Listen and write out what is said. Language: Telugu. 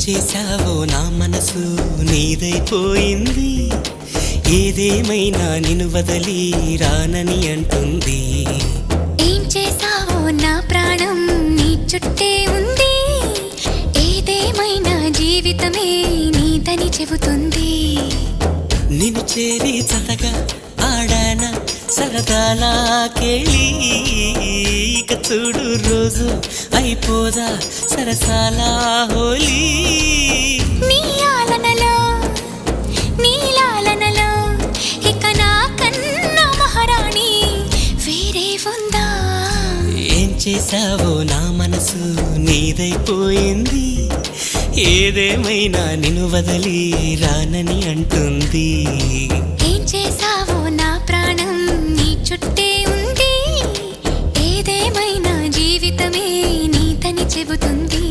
చేశావో నా మనసు నీదైపోయింది, ఏదేమైనా నిన్ను వదలి రానని అంటుంది. ఏం చేశావో నా ప్రాణం నీ చుట్టే ఉంది, ఏదేమైనా జీవితమే నీదని చెబుతుంది. నిన్ను చేరి చతగా ఆడాన సరదాలా కేళి, ఇక చూడు రోజు అయిపోదా సరసాల హోలీ. నీ ఆలనలో నీ లాలనలో ఇక నా కన్నా మహారాణి వేరే ఉందా? ఏం చేశావో నా మనసు నీదైపోయింది, ఏదేమైనా నిన్ను వదలి రానని అంటుంది. ఏం చేశావో నా ప్రాణం నీ చుట్టే ఉంది, ఏదేమైనా జీవితమే నీదని చెబుతుంది.